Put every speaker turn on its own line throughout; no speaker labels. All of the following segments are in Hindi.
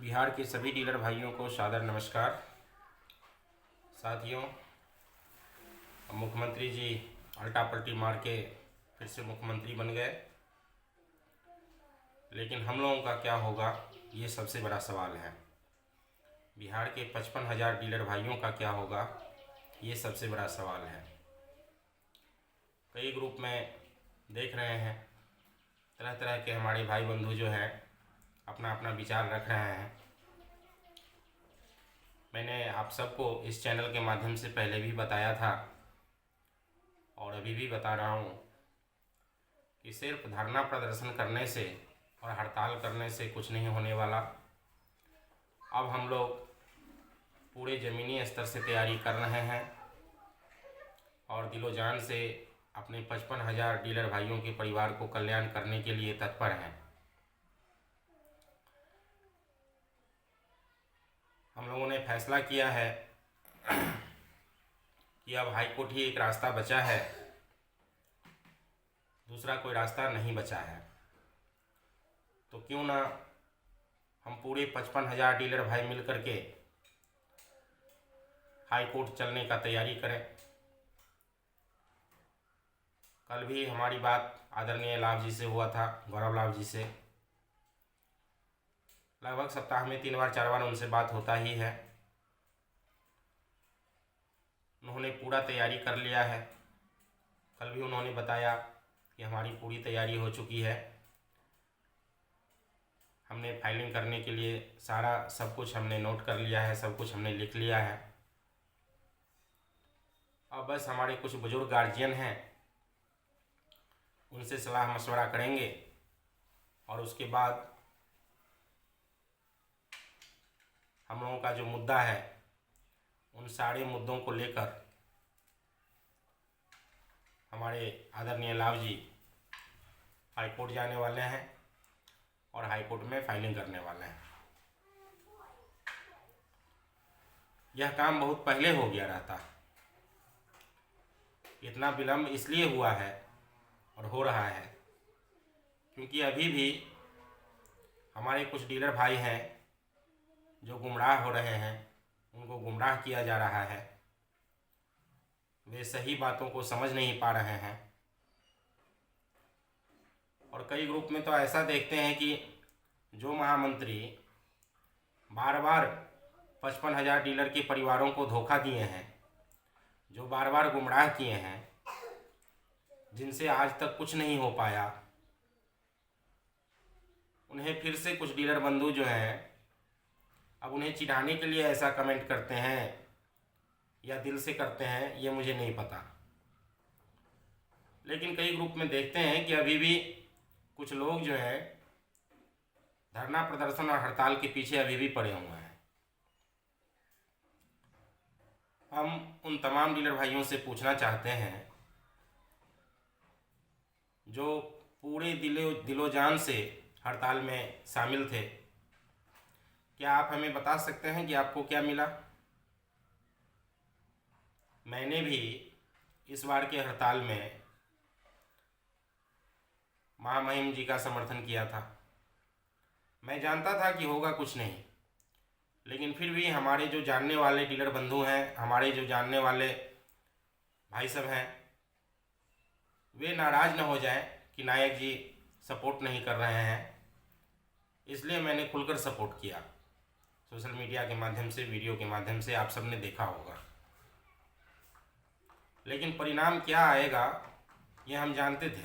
बिहार के सभी डीलर भाइयों को सादर नमस्कार। साथियों, मुख्यमंत्री जी अल्टा पलटी मार के फिर से मुख्यमंत्री बन गए, लेकिन हम लोगों का क्या होगा, ये सबसे बड़ा सवाल है। बिहार के 55,000 डीलर भाइयों का क्या होगा, ये सबसे बड़ा सवाल है। कई ग्रुप में देख रहे हैं, तरह तरह के हमारे भाई बंधु जो हैं अपना अपना विचार रख रहे हैं। मैंने आप सबको इस चैनल के माध्यम से पहले भी बताया था और अभी भी बता रहा हूँ कि सिर्फ धरना प्रदर्शन करने से और हड़ताल करने से कुछ नहीं होने वाला। अब हम लोग पूरे ज़मीनी स्तर से तैयारी कर रहे हैं और दिलो जान से अपने 55,000 डीलर भाइयों के परिवार को कल्याण करने के लिए तत्पर हैं। हम लोगों ने फैसला किया है कि अब हाईकोर्ट ही एक रास्ता बचा है, दूसरा कोई रास्ता नहीं बचा है। तो क्यों ना हम पूरे 55,000 डीलर भाई मिल करके हाईकोर्ट चलने का तैयारी करें। कल भी हमारी बात आदरणीय लाभ जी से हुआ था, गौरव लाभ जी से। लगभग सप्ताह में 3 बार 4 बार उनसे बात होता ही है। उन्होंने पूरा तैयारी कर लिया है। कल भी उन्होंने बताया कि हमारी पूरी तैयारी हो चुकी है। हमने फाइलिंग करने के लिए सारा सब कुछ हमने नोट कर लिया है, सब कुछ हमने लिख लिया है। अब बस हमारे कुछ बुजुर्ग गार्जियन हैं, उनसे सलाह मशवरा करेंगे और उसके बाद हम लोगों का जो मुद्दा है उन सारे मुद्दों को लेकर हमारे आदरणीय लाभ जी हाईकोर्ट जाने वाले हैं और हाईकोर्ट में फाइलिंग करने वाले हैं। यह काम बहुत पहले हो गया रहता, इतना विलम्ब इसलिए हुआ है और हो रहा है क्योंकि अभी भी हमारे कुछ डीलर भाई हैं जो गुमराह हो रहे हैं, उनको गुमराह किया जा रहा है। वे सही बातों को समझ नहीं पा रहे हैं और कई ग्रुप में तो ऐसा देखते हैं कि जो महामंत्री बार बार 55,000 डीलर के परिवारों को धोखा दिए हैं, जो बार बार गुमराह किए हैं, जिनसे आज तक कुछ नहीं हो पाया, उन्हें फिर से कुछ डीलर बंधु जो हैं अब उन्हें चिढ़ाने के लिए ऐसा कमेंट करते हैं या दिल से करते हैं, ये मुझे नहीं पता। लेकिन कई ग्रुप में देखते हैं कि अभी भी कुछ लोग जो हैं धरना प्रदर्शन और हड़ताल के पीछे अभी भी पड़े हुए हैं। हम उन तमाम डीलर भाइयों से पूछना चाहते हैं जो पूरे दिलो जान से हड़ताल में शामिल थे, क्या आप हमें बता सकते हैं कि आपको क्या मिला? मैंने भी इस बार के हड़ताल में महामहिम जी का समर्थन किया था। मैं जानता था कि होगा कुछ नहीं, लेकिन फिर भी हमारे जो जानने वाले डीलर बंधु हैं, हमारे जो जानने वाले भाई सब हैं, वे नाराज़ न हो जाएं कि नायक जी सपोर्ट नहीं कर रहे हैं, इसलिए मैंने खुलकर सपोर्ट किया। सोशल मीडिया के माध्यम से, वीडियो के माध्यम से आप सबने देखा होगा। लेकिन परिणाम क्या आएगा ये हम जानते थे,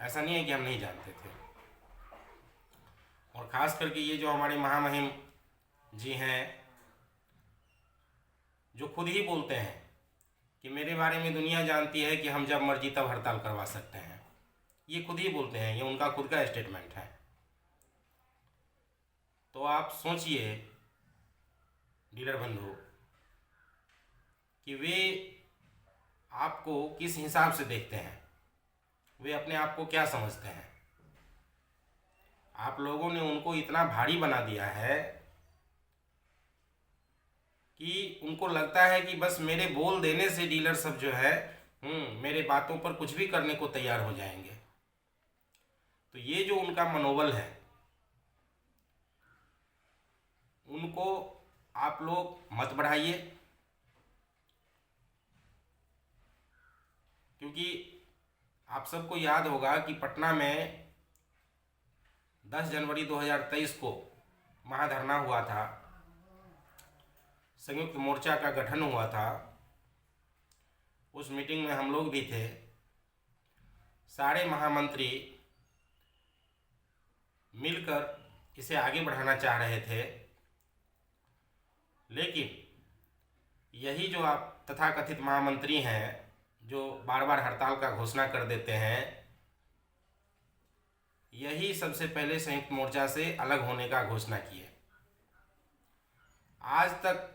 ऐसा नहीं है कि हम नहीं जानते थे। और ख़ास करके ये जो हमारे महामहिम जी हैं, जो खुद ही बोलते हैं कि मेरे बारे में दुनिया जानती है कि हम जब मर्जी तब हड़ताल करवा सकते हैं, ये खुद ही बोलते हैं, ये उनका खुद का स्टेटमेंट है। तो आप सोचिए डीलर बंधु कि वे आपको किस हिसाब से देखते हैं, वे अपने आप को क्या समझते हैं। आप लोगों ने उनको इतना भारी बना दिया है कि उनको लगता है कि बस मेरे बोल देने से डीलर सब जो है मेरे बातों पर कुछ भी करने को तैयार हो जाएंगे। तो ये जो उनका मनोबल है, उनको आप लोग मत बढ़ाइए, क्योंकि आप सबको याद होगा कि पटना में 10 जनवरी 2023 को महाधरना हुआ था, संयुक्त मोर्चा का गठन हुआ था। उस मीटिंग में हम लोग भी थे। सारे महामंत्री मिलकर इसे आगे बढ़ाना चाह रहे थे, लेकिन यही जो आप तथाकथित महामंत्री हैं जो बार बार हड़ताल का घोषणा कर देते हैं, यही सबसे पहले संयुक्त मोर्चा से अलग होने का घोषणा किए। आज तक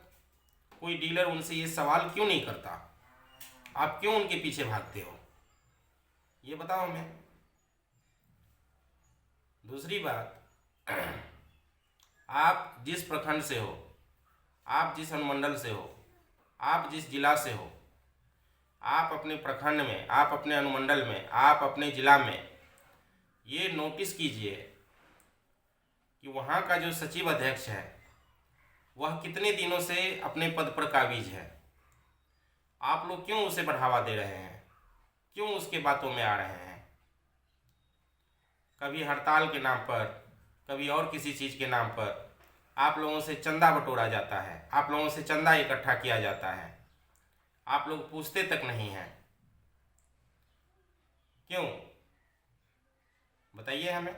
कोई डीलर उनसे ये सवाल क्यों नहीं करता, आप क्यों उनके पीछे भागते हो, ये बताओ हमें। दूसरी बात, आप जिस प्रखंड से हो, आप जिस अनुमंडल से हो, आप जिस जिला से हो, आप अपने प्रखंड में, आप अपने अनुमंडल में, आप अपने जिला में ये नोटिस कीजिए कि वहाँ का जो सचिव अध्यक्ष है वह कितने दिनों से अपने पद पर काबिज है। आप लोग क्यों उसे बढ़ावा दे रहे हैं, क्यों उसके बातों में आ रहे हैं। कभी हड़ताल के नाम पर, कभी और किसी चीज़ के नाम पर आप लोगों से चंदा बटोरा जाता है, आप लोगों से चंदा इकट्ठा किया जाता है, आप लोग पूछते तक नहीं हैं। क्यों, बताइए हमें।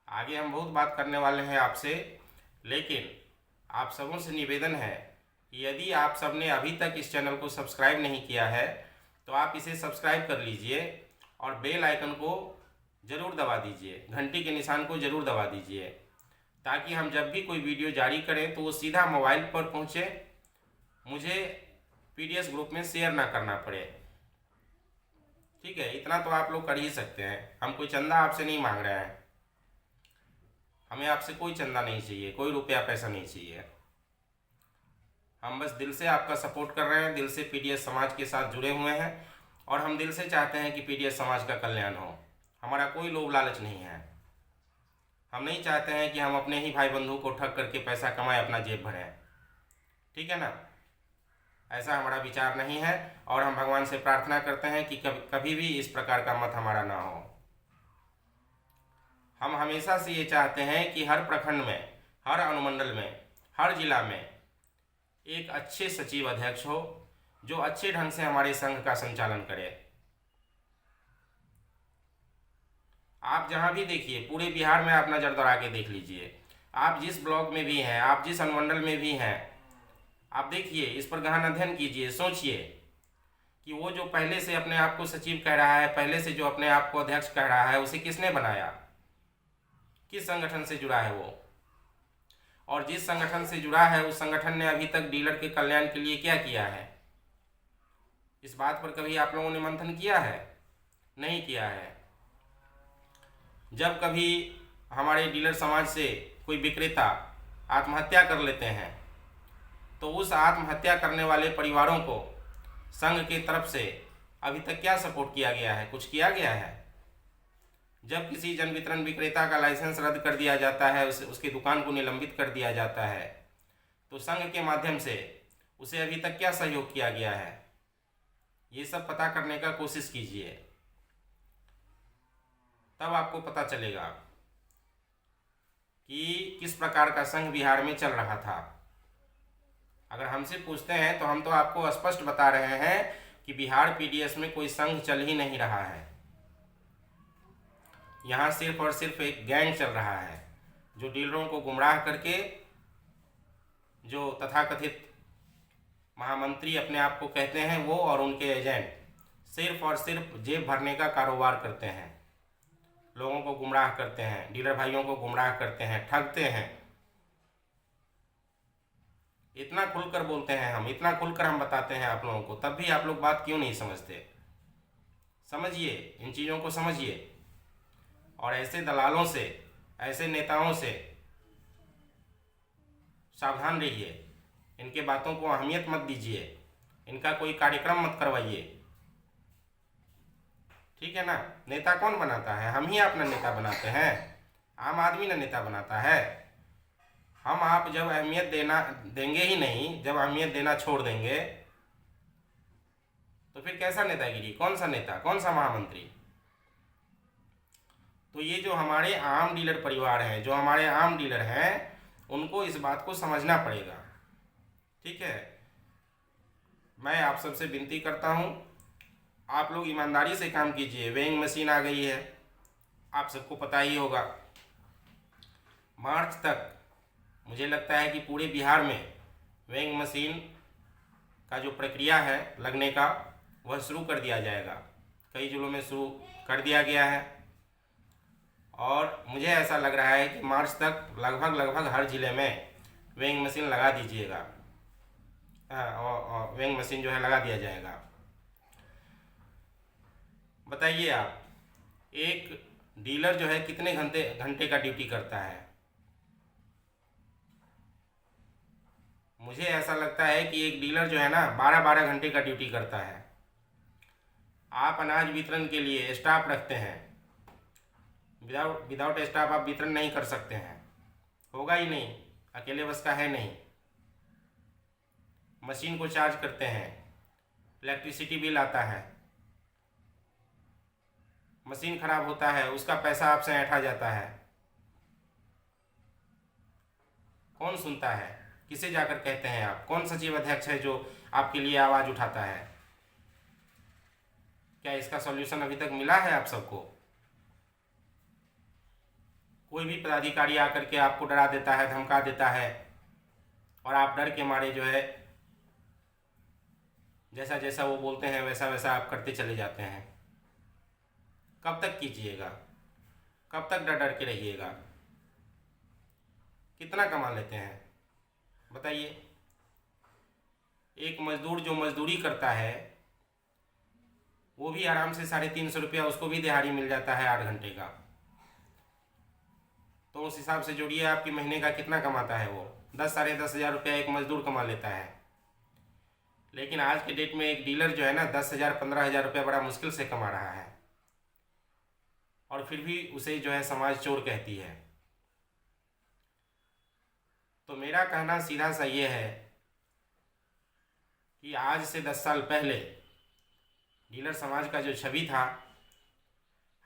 आगे हम बहुत बात करने वाले हैं आपसे, लेकिन आप सबों से निवेदन है कि यदि आप सबने अभी तक इस चैनल को सब्सक्राइब नहीं किया है तो आप इसे सब्सक्राइब कर लीजिए और बेल आइकन को ज़रूर दबा दीजिए, घंटी के निशान को ज़रूर दबा दीजिए, ताकि हम जब भी कोई वीडियो जारी करें तो वो सीधा मोबाइल पर पहुँचे, मुझे पीडीएस ग्रुप में शेयर ना करना पड़े। ठीक है, इतना तो आप लोग कर ही सकते हैं। हम कोई चंदा आपसे नहीं मांग रहे हैं, हमें आपसे कोई चंदा नहीं चाहिए, कोई रुपया पैसा नहीं चाहिए। हम बस दिल से आपका सपोर्ट कर रहे हैं, दिल से पीडीएस समाज के साथ जुड़े हुए हैं और हम दिल से चाहते हैं कि पीडीएस समाज का कल्याण हो। हमारा कोई लोभ लालच नहीं है। हम नहीं चाहते हैं कि हम अपने ही भाई बंधु को ठग करके पैसा कमाएं, अपना जेब भरें। ठीक है ना, ऐसा हमारा विचार नहीं है और हम भगवान से प्रार्थना करते हैं कि कभी भी इस प्रकार का मत हमारा ना हो। हम हमेशा से ये चाहते हैं कि हर प्रखंड में, हर अनुमंडल में, हर जिला में एक अच्छे सचिव अध्यक्ष हो जो अच्छे ढंग से हमारे संघ का संचालन करे। आप जहाँ भी देखिए, पूरे बिहार में आप नज़र दौड़ा के देख लीजिए, आप जिस ब्लॉक में भी हैं, आप जिस अनुमंडल में भी हैं, आप देखिए, इस पर गहन अध्ययन कीजिए, सोचिए कि वो जो पहले से अपने आप को सचिव कह रहा है, पहले से जो अपने आप को अध्यक्ष कह रहा है, उसे किसने बनाया, किस संगठन से जुड़ा है वो, और जिस संगठन से जुड़ा है उस संगठन ने अभी तक डीलर के कल्याण के लिए क्या किया है। इस बात पर कभी आप लोगों ने मंथन किया है? नहीं किया है। जब कभी हमारे डीलर समाज से कोई विक्रेता आत्महत्या कर लेते हैं तो उस आत्महत्या करने वाले परिवारों को संघ की तरफ से अभी तक क्या सपोर्ट किया गया है? कुछ किया गया है? जब किसी जन वितरण विक्रेता का लाइसेंस रद्द कर दिया जाता है, उसकी दुकान को निलंबित कर दिया जाता है, तो संघ के माध्यम से उसे अभी तक क्या सहयोग किया गया है? ये सब पता करने का कोशिश कीजिए, तब आपको पता चलेगा कि किस प्रकार का संघ बिहार में चल रहा था। अगर हमसे पूछते हैं तो हम तो आपको स्पष्ट बता रहे हैं कि बिहार पीडीएस में कोई संघ चल ही नहीं रहा है। यहाँ सिर्फ और सिर्फ एक गैंग चल रहा है जो डीलरों को गुमराह करके, जो तथाकथित महामंत्री अपने आप को कहते हैं, वो और उनके एजेंट सिर्फ और सिर्फ जेब भरने का कारोबार करते हैं, लोगों को गुमराह करते हैं, डीलर भाइयों को गुमराह करते हैं, ठगते हैं। इतना खुलकर बोलते हैं हम, इतना खुलकर हम बताते हैं आप लोगों को, तब भी आप लोग बात क्यों नहीं समझते? समझिए, इन चीज़ों को समझिए और ऐसे दलालों से, ऐसे नेताओं से सावधान रहिए। इनके बातों को अहमियत मत दीजिए, इनका कोई कार्यक्रम मत करवाइए। ठीक है ना, नेता कौन बनाता है? हम ही अपना नेता बनाते हैं। आम आदमी ना नेता बनाता है। हम आप जब अहमियत देंगे ही नहीं, जब अहमियत देना छोड़ देंगे तो फिर कैसा नेतागिरी, कौन सा नेता, कौन सा महामंत्री। तो ये जो हमारे आम डीलर परिवार हैं, जो हमारे आम डीलर हैं, उनको इस बात को समझना पड़ेगा। ठीक है, मैं आप सबसे विनती करता हूँ, आप लोग ईमानदारी से काम कीजिए। वेइंग मशीन आ गई है, आप सबको पता ही होगा। मार्च तक मुझे लगता है कि पूरे बिहार में वेइंग मशीन का जो प्रक्रिया है लगने का, वह शुरू कर दिया जाएगा। कई जिलों में शुरू कर दिया गया है और मुझे ऐसा लग रहा है कि मार्च तक लगभग हर ज़िले में वेइंग मशीन लगा दीजिएगा। वेइंग मशीन जो है लगा दिया जाएगा। बताइए आप, एक डीलर जो है कितने घंटे का ड्यूटी करता है? मुझे ऐसा लगता है कि एक डीलर जो है ना 12-12 घंटे का ड्यूटी करता है। आप अनाज वितरण के लिए स्टाफ रखते हैं, विदाउट स्टाफ आप वितरण नहीं कर सकते हैं, होगा ही नहीं, अकेले बस का है नहीं। मशीन को चार्ज करते हैं, इलेक्ट्रिसिटी बिल आता है, मशीन खराब होता है, उसका पैसा आपसे ऐंठा जाता है। कौन सुनता है? किसे जाकर कहते हैं आप? कौन सचिव अध्यक्ष है जो आपके लिए आवाज़ उठाता है? क्या इसका सॉल्यूशन अभी तक मिला है आप सबको? कोई भी पदाधिकारी आकर के आपको डरा देता है, धमका देता है और आप डर के मारे जो है जैसा जैसा वो बोलते हैं वैसा वैसा आप करते चले जाते हैं। कब तक कीजिएगा? कब तक डर डर के रहिएगा? कितना कमा लेते हैं बताइए? एक मजदूर जो मजदूरी करता है वो भी आराम से 350 रुपया, उसको भी दिहाड़ी मिल जाता है 8 घंटे का। तो उस हिसाब से जोड़िए आपकी महीने का कितना कमाता है वो। 10-10.5 हज़ार रुपया एक मजदूर कमा लेता है। लेकिन आज के डेट में एक डीलर जो है ना 10,000-15,000 रुपया बड़ा मुश्किल से कमा रहा है और फिर भी उसे जो है समाज चोर कहती है। तो मेरा कहना सीधा सा ये है कि आज से 10 साल पहले डीलर समाज का जो छवि था,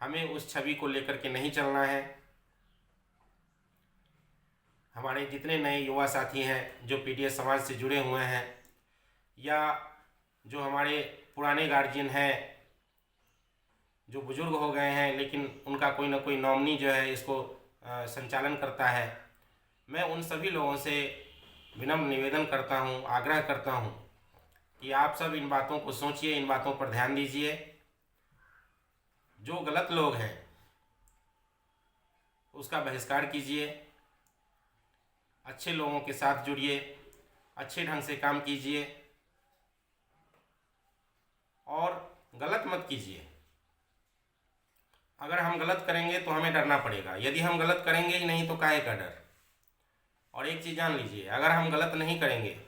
हमें उस छवि को लेकर के नहीं चलना है। हमारे जितने नए युवा साथी हैं जो पीडीएस समाज से जुड़े हुए हैं या जो हमारे पुराने गार्जियन हैं जो बुजुर्ग हो गए हैं लेकिन उनका कोई ना कोई नॉमिनी जो है इसको संचालन करता है, मैं उन सभी लोगों से विनम्र निवेदन करता हूं, आग्रह करता हूं कि आप सब इन बातों को सोचिए, इन बातों पर ध्यान दीजिए। जो गलत लोग हैं उसका बहिष्कार कीजिए, अच्छे लोगों के साथ जुड़िए, अच्छे ढंग से काम कीजिए और गलत मत कीजिए। अगर हम गलत करेंगे तो हमें डरना पड़ेगा, यदि हम गलत करेंगे ही नहीं तो काहे का डर। और एक चीज़ जान लीजिए, अगर हम गलत नहीं करेंगे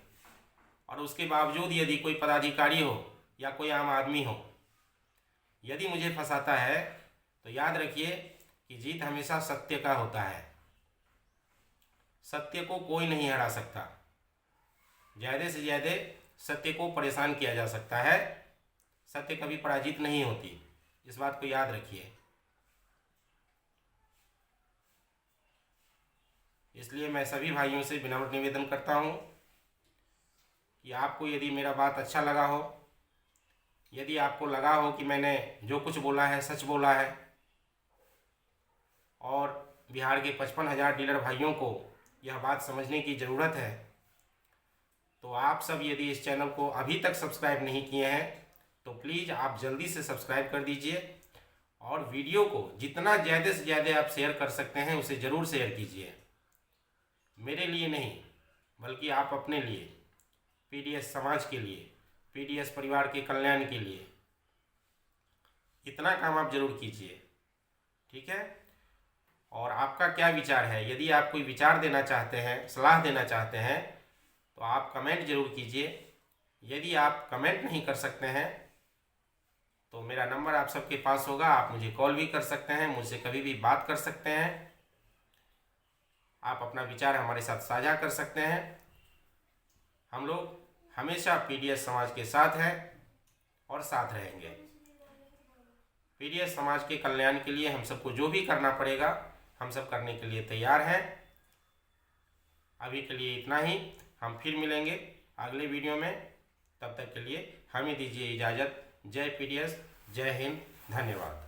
और उसके बावजूद यदि कोई पदाधिकारी हो या कोई आम आदमी हो यदि मुझे फंसाता है तो याद रखिए कि जीत हमेशा सत्य का होता है। सत्य को कोई नहीं हरा सकता। ज़्यादा से ज़्यादा सत्य को परेशान किया जा सकता है, सत्य कभी पराजित नहीं होती। इस बात को याद रखिए। इसलिए मैं सभी भाइयों से विनम्र निवेदन करता हूँ कि आपको यदि मेरा बात अच्छा लगा हो, यदि आपको लगा हो कि मैंने जो कुछ बोला है सच बोला है और बिहार के 55,000 डीलर भाइयों को यह बात समझने की ज़रूरत है, तो आप सब यदि इस चैनल को अभी तक सब्सक्राइब नहीं किए हैं तो प्लीज़ आप जल्दी से सब्सक्राइब कर दीजिए और वीडियो को जितना ज़्यादा से ज़्यादा आप शेयर कर सकते हैं उसे ज़रूर शेयर कीजिए। मेरे लिए नहीं बल्कि आप अपने लिए, पीडीएस समाज के लिए, पीडीएस परिवार के कल्याण के लिए इतना काम आप जरूर कीजिए। ठीक है? और आपका क्या विचार है? यदि आप कोई विचार देना चाहते हैं, सलाह देना चाहते हैं तो आप कमेंट जरूर कीजिए। यदि आप कमेंट नहीं कर सकते हैं तो मेरा नंबर आप सबके पास होगा, आप मुझे कॉल भी कर सकते हैं, मुझसे कभी भी बात कर सकते हैं। आप अपना विचार हमारे साथ साझा कर सकते हैं। हम लोग हमेशा पीडीएस समाज के साथ हैं और साथ रहेंगे। पीडीएस समाज के कल्याण के लिए हम सबको जो भी करना पड़ेगा हम सब करने के लिए तैयार हैं। अभी के लिए इतना ही, हम फिर मिलेंगे अगले वीडियो में। तब तक के लिए हमें दीजिए इजाज़त। जय पीडीएस, जय हिंद, धन्यवाद।